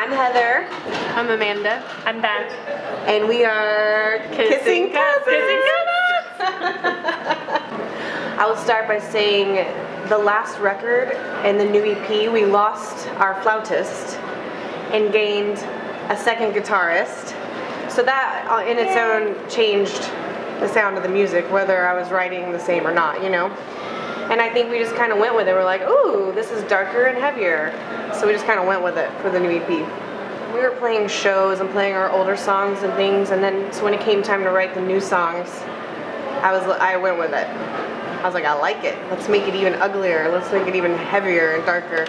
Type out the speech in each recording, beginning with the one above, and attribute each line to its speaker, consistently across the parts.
Speaker 1: I'm Heather.
Speaker 2: I'm Amanda.
Speaker 3: I'm Beth.
Speaker 1: And we are Kissing Cousins.
Speaker 3: Kissing Cousins.
Speaker 1: I will start by saying the last record and the new EP, we lost our flautist and gained a second guitarist. So that in its own changed the sound of the music, whether I was writing the same or not, you know? And I think we just kind of went with it. We're like, ooh, this is darker and heavier. So we just kind of went with it for the new EP. We were playing shows and playing our older songs and things, and then so when it came time to write the new songs, I went with it. I was like, I like it. Let's make it even uglier. Let's make it even heavier and darker.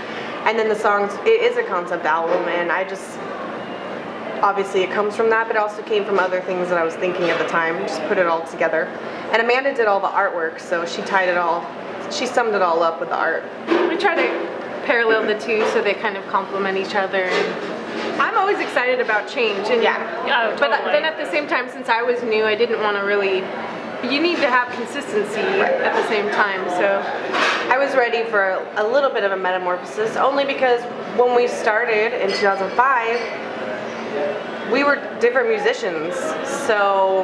Speaker 1: And then the songs, it is a concept album, and I just, obviously it comes from that, but it also came from other things that I was thinking at the time. Just put it all together. And Amanda did all the artwork, so she tied it all, she summed it all up with the art.
Speaker 2: We try to parallel the two so they kind of complement each other. I'm always excited about change. And
Speaker 3: totally.
Speaker 2: But then at the same time, since I was new, I didn't want to really, you need to have consistency at the same time, so.
Speaker 1: I was ready for a little bit of a metamorphosis, only because when we started in 2005, we were different musicians, so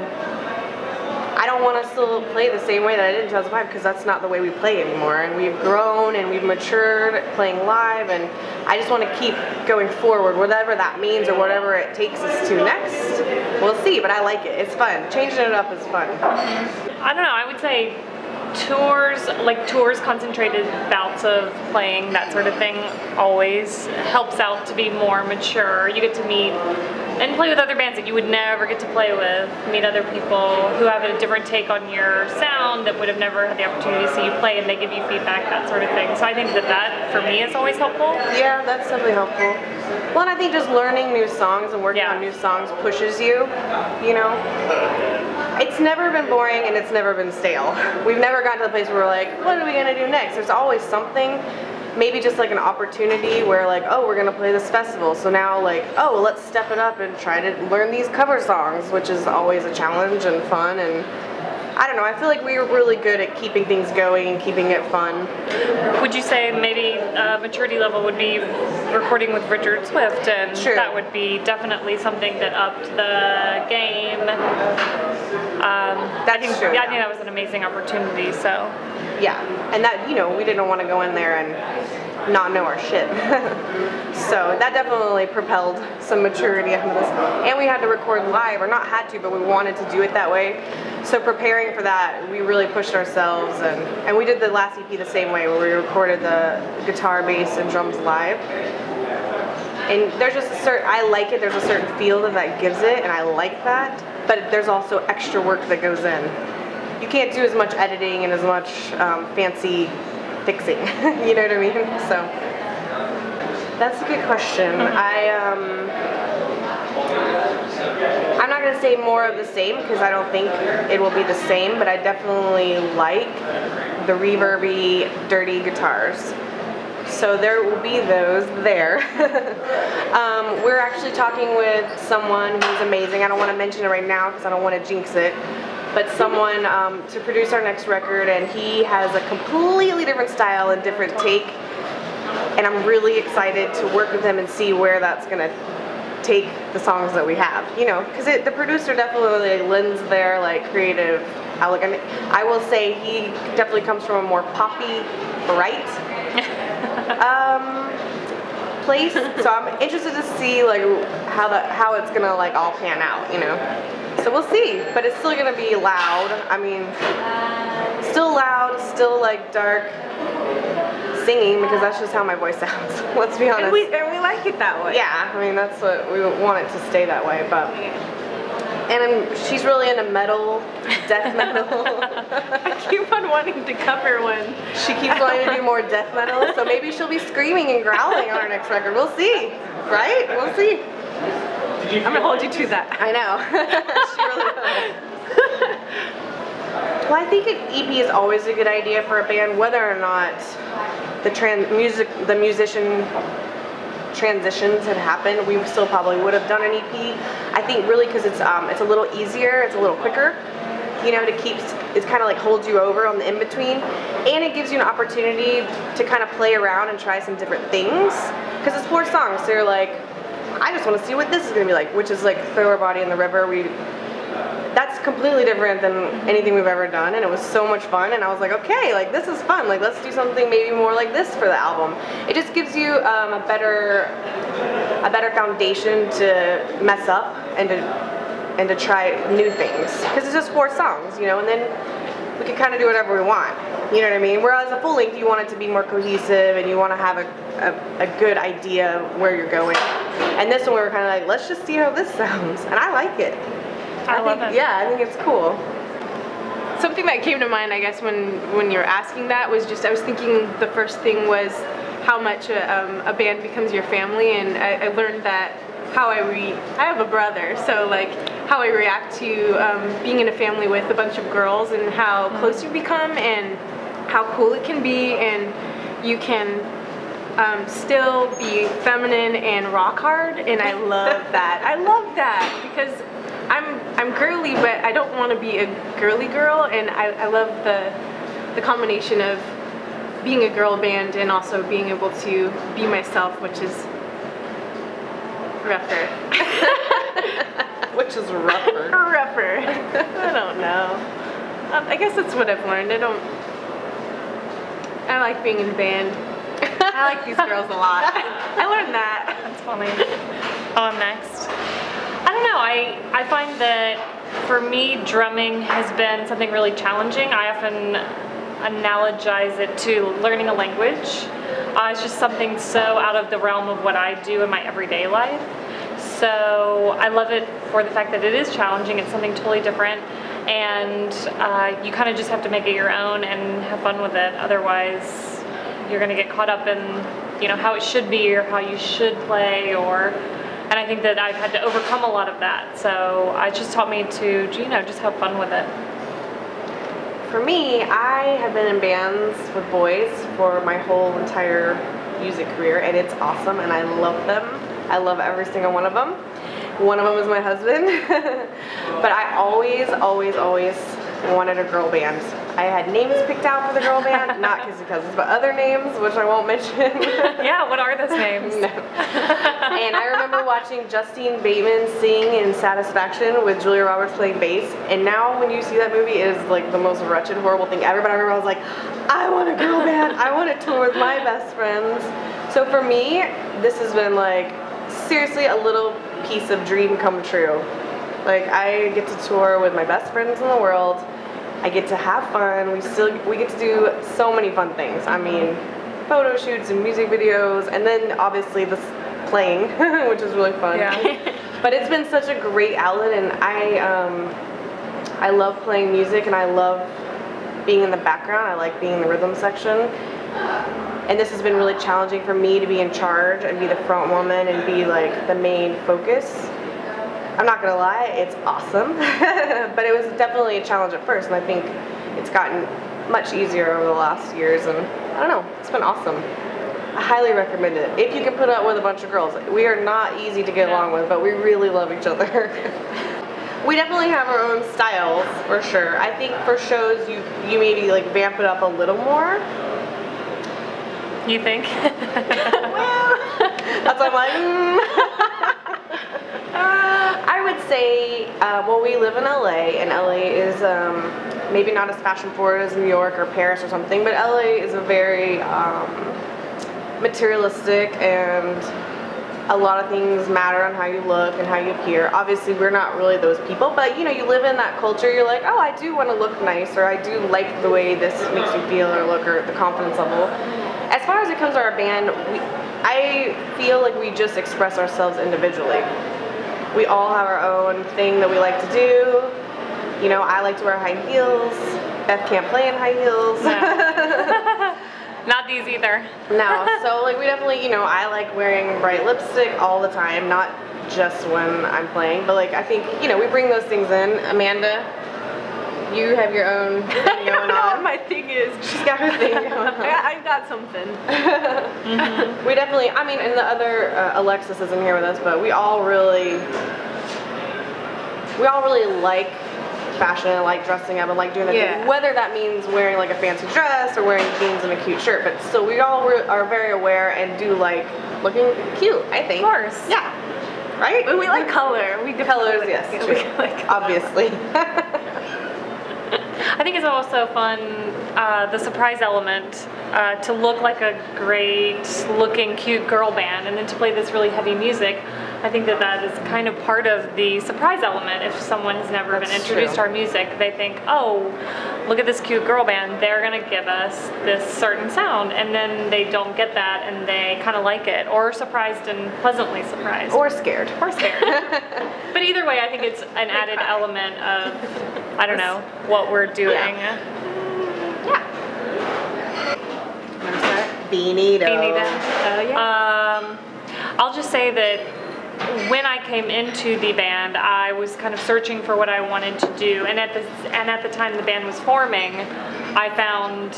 Speaker 1: I don't want to still play the same way that I did in 2005 because that's not the way we play anymore, and we've grown and we've matured playing live, and I just want to keep going forward, whatever that means or whatever it takes us to next. We'll see, but I like it. It's fun. Changing it up is fun.
Speaker 3: I don't know, I would say tours, concentrated bouts of playing, that sort of thing, always helps out to be more mature. You get to meet and play with other bands that you would never get to play with, meet other people who have a different take on your sound that would have never had the opportunity to see you play, and they give you feedback, that sort of thing. So I think that for me is always helpful.
Speaker 1: Yeah, that's definitely helpful. Well, and I think just learning new songs and working on new songs pushes you, you know? It's never been boring and it's never been stale. We've never gotten to the place where we're like, what are we gonna do next? There's always something, maybe just like an opportunity where like, oh, we're gonna play this festival. So now like, oh, well, let's step it up and try to learn these cover songs, which is always a challenge and fun. And I don't know, I feel like we were really good at keeping things going and keeping it fun.
Speaker 3: Would you say maybe maturity level would be recording with Richard Swift, and that would be definitely something that upped the game?
Speaker 1: That's true.
Speaker 3: Yeah, I think that was an amazing opportunity, so.
Speaker 1: Yeah, and that, you know, we didn't want to go in there and not know our shit. So that definitely propelled some maturity out of this. And we had to record live, or not had to, but we wanted to do it that way. So preparing for that, we really pushed ourselves, and we did the last EP the same way, where we recorded the guitar, bass, and drums live. And there's just a certain, I like it, there's a certain feel that gives it, and I like that, but there's also extra work that goes in. You can't do as much editing and as much fancy fixing, you know what I mean? So, that's a good question. I'm not going to say more of the same because I don't think it will be the same, but I definitely like the reverby, dirty guitars. So there will be those there. We're actually talking with someone who's amazing. I don't want to mention it right now because I don't want to jinx it. But someone to produce our next record, and he has a completely different style and different take. And I'm really excited to work with him and see where that's going to take the songs that we have, you know, because the producer definitely lends their like creative outlook. I mean, I will say he definitely comes from a more poppy, bright place. So I'm interested to see like how it's gonna like all pan out, you know. So we'll see, but it's still gonna be loud. I mean, still loud, still like dark. Singing, because that's just how my voice sounds. Let's be honest.
Speaker 2: And we like it that way.
Speaker 1: Yeah, I mean that's what we want it to stay that way. But and she's really into metal, death metal.
Speaker 2: I keep on wanting to cover one.
Speaker 1: She keeps wanting to do more death metal, so maybe she'll be screaming and growling on our next record. We'll see, right? We'll see.
Speaker 2: I'm gonna hold you to that.
Speaker 1: I know. She really will. Well, I think an EP is always a good idea for a band, whether or not the musician transitions had happened. We still probably would have done an EP. I think really because it's a little easier, it's a little quicker, you know, it kind of like holds you over on the in-between, and it gives you an opportunity to kind of play around and try some different things, because it's 4 songs, so you're like, I just want to see what this is going to be like, which is like throw our body in the river. That's completely different than anything we've ever done, and it was so much fun, and I was like, okay, like this is fun, like let's do something maybe more like this for the album. It just gives you a better foundation to mess up and to try new things, because it's just 4 songs, you know, and then we can kind of do whatever we want, you know what I mean? Whereas a full length, you want it to be more cohesive, and you want to have a good idea where you're going. And this one, we were kind of like, let's just see how this sounds, and I like it.
Speaker 3: I love it.
Speaker 1: Yeah, I think it's cool.
Speaker 2: Something that came to mind, I guess, when you were asking that was just, I was thinking the first thing was how much a band becomes your family, and I learned that I have a brother, so like how I react to being in a family with a bunch of girls, and how close you become, and how cool it can be, and you can still be feminine and rock hard, and I love that. I love that because I'm girly, but I don't want to be a girly girl, and I love the combination of being a girl band and also being able to be myself, which is rougher.
Speaker 1: Which is rougher.
Speaker 2: Rougher. I don't know. I guess that's what I've learned. I like being in band. I like these girls a lot. I learned that.
Speaker 3: That's funny. Oh, I'm next. I don't know. I find that for me, drumming has been something really challenging. I often analogize it to learning a language. It's just something so out of the realm of what I do in my everyday life. So I love it for the fact that it is challenging. It's something totally different, and you kind of just have to make it your own and have fun with it. Otherwise, you're going to get caught up in, you know, how it should be or how you should play, and I think that I've had to overcome a lot of that. So it just taught me to, you know, just have fun with it.
Speaker 1: For me, I have been in bands with boys for my whole entire music career, and it's awesome, and I love them. I love every single one of them. One of them is my husband. But I always wanted a girl band. I had names picked out for the girl band, not Kissy Cousins, but other names, which I won't mention.
Speaker 3: Yeah, what are those names?
Speaker 1: No. And I remember watching Justine Bateman sing in Satisfaction with Julia Roberts playing bass, and now when you see that movie, it is like the most wretched, horrible thing ever, but I remember I was like, I want a girl band, I want to tour with my best friends. So for me, this has been like, seriously, a little piece of dream come true. Like, I get to tour with my best friends in the world. I get to have fun. We get to do so many fun things. I mean, photo shoots and music videos, and then obviously this playing, which is really fun.
Speaker 3: Yeah.
Speaker 1: But it's been such a great outlet, and I love playing music, and I love being in the background. I like being in the rhythm section. And this has been really challenging for me to be in charge and be the front woman and be like the main focus. I'm not gonna lie, it's awesome, but it was definitely a challenge at first, and I think it's gotten much easier over the last years, and I don't know, it's been awesome. I highly recommend it. If you can put up with a bunch of girls. We are not easy to get along with, but we really love each other. We definitely have our own styles, for sure. I think for shows, you maybe like vamp it up a little more.
Speaker 3: You think?
Speaker 1: Well, that's what I'm like, I would say, well, we live in LA, and LA is maybe not as fashion forward as New York or Paris or something, but LA is a very materialistic, and a lot of things matter on how you look and how you appear. Obviously, we're not really those people, but you know, you live in that culture, you're like, oh, I do want to look nice, or I do like the way this makes you feel or look, or the confidence level. As far as it comes to our band, I feel like we just express ourselves individually. We all have our own thing that we like to do. You know, I like to wear high heels. Beth can't play in high heels.
Speaker 3: No. Not these either.
Speaker 1: No, so like we definitely, you know, I like wearing bright lipstick all the time, not just when I'm playing, but like I think, you know, we bring those things in. Amanda, you have your own thing going on.
Speaker 2: I don't know what my thing is.
Speaker 1: She's got her thing going on.
Speaker 2: I got something.
Speaker 1: We definitely, I mean, and the other, Alexis isn't here with us, but we all really like fashion and like dressing up and like doing the thing, whether that means wearing like a fancy dress or wearing jeans and a cute shirt, but still we all are very aware and do like looking cute, I think.
Speaker 3: Of course.
Speaker 1: Yeah. right?
Speaker 2: But we like color. We
Speaker 1: Colors,
Speaker 2: definitely
Speaker 1: yes,
Speaker 2: like,
Speaker 1: true.
Speaker 2: we like
Speaker 1: Obviously.
Speaker 3: I think it's also fun, the surprise element, to look like a great looking cute girl band and then to play this really heavy music. I think that is kind of part of the surprise element. If someone has never been introduced to our music, they think, oh, look at this cute girl band, they're gonna give us this certain sound, and then they don't get that and they kind of like it, or surprised and pleasantly surprised.
Speaker 1: Or scared.
Speaker 3: Or scared. But either way, I think it's an added element of, I don't know, what we're doing.
Speaker 1: Yeah. Wanna start? Beanito.
Speaker 3: Beanito. I'll just say that when I came into the band, I was kind of searching for what I wanted to do, and at the time the band was forming, I found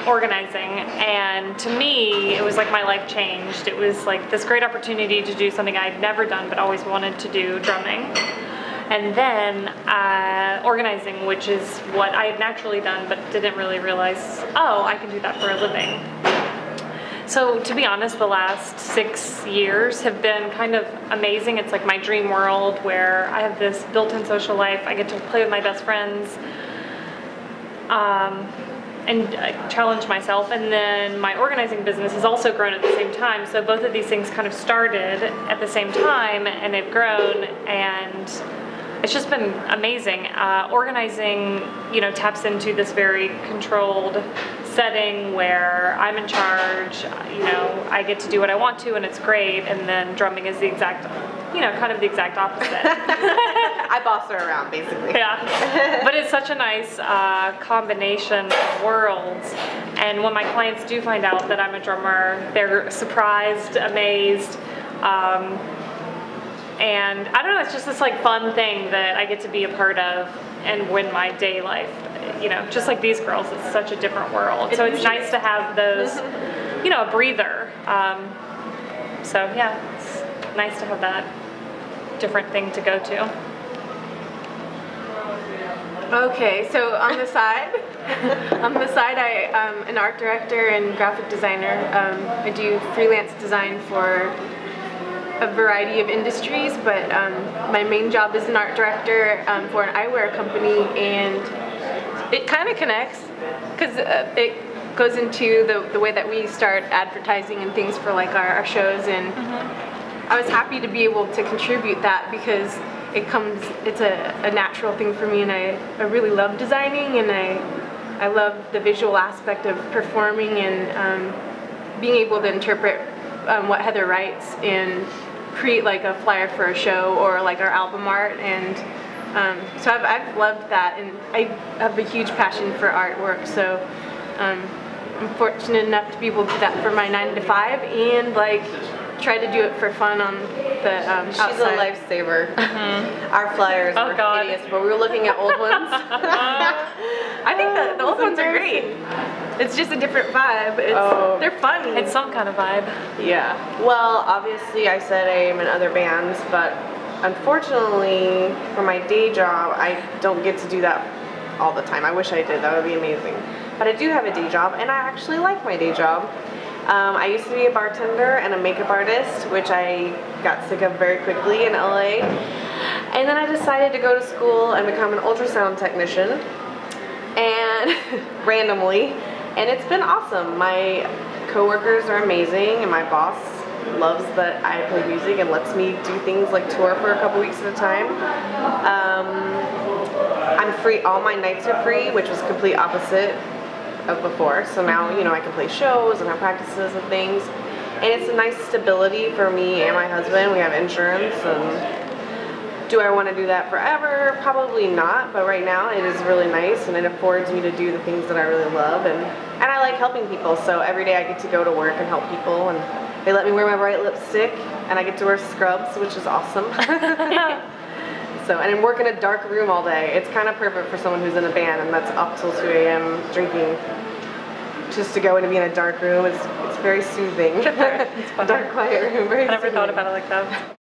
Speaker 3: organizing, and to me, it was like my life changed. It was like this great opportunity to do something I'd never done but always wanted to do, drumming. And then organizing, which is what I had naturally done but didn't really realize, oh, I can do that for a living. So to be honest, the last 6 years have been kind of amazing. It's like my dream world where I have this built-in social life. I get to play with my best friends and challenge myself. And then my organizing business has also grown at the same time. So both of these things kind of started at the same time and they've grown, and it's just been amazing. Organizing, taps into this very controlled setting where I'm in charge, I get to do what I want to and it's great, and then drumming is the exact, kind of the exact opposite.
Speaker 1: I boss her around, basically.
Speaker 3: Yeah, but it's such a nice combination of worlds, and when my clients do find out that I'm a drummer, they're surprised, amazed, and I don't know, it's just this like fun thing that I get to be a part of and win my day life. Just like these girls, it's such a different world. So it's nice to have those, a breather. So yeah, it's nice to have that different thing to go to.
Speaker 2: Okay, so on the side, I am an art director and graphic designer. I do freelance design for a variety of industries, but my main job is an art director for an eyewear company, and it kind of connects because it goes into the way that we start advertising and things for like our shows, and I was happy to be able to contribute that because it's a natural thing for me, and I really love designing, and I love the visual aspect of performing and being able to interpret what Heather writes and create like a flyer for a show or like our album art, and so I've loved that, and I have a huge passion for artwork, so I'm fortunate enough to be able to do that for my 9 to 5 and like try to do it for fun on the outside.
Speaker 1: She's a lifesaver. Our flyers were hideous, but we were looking at old ones.
Speaker 2: I think the old ones are great. It's just a different vibe. They're funny.
Speaker 3: It's some kind of vibe.
Speaker 1: Yeah. Well, obviously I said I am in other bands, but unfortunately for my day job, I don't get to do that all the time. I wish I did. That would be amazing. But I do have a day job, and I actually like my day job. I used to be a bartender and a makeup artist, which I got sick of very quickly in LA. And then I decided to go to school and become an ultrasound technician, and randomly, and it's been awesome. My coworkers are amazing, and my boss loves that I play music and lets me do things like tour for a couple weeks at a time. I'm free, all my nights are free, which was complete opposite of before. So now, I can play shows and have practices and things. And it's a nice stability for me and my husband. We have insurance, and do I want to do that forever? Probably not, but right now it is really nice, and it affords me to do the things that I really love, and I like helping people, so every day I get to go to work and help people, and they let me wear my bright lipstick, and I get to wear scrubs, which is awesome. And work in a dark room all day. It's kind of perfect for someone who's in a band and that's up till 2 a.m. drinking. Just to go in and be in a dark room, it's very soothing.
Speaker 3: It's fun.
Speaker 1: Dark, quiet room, very
Speaker 3: I never
Speaker 1: soothing.
Speaker 3: thought about it like that.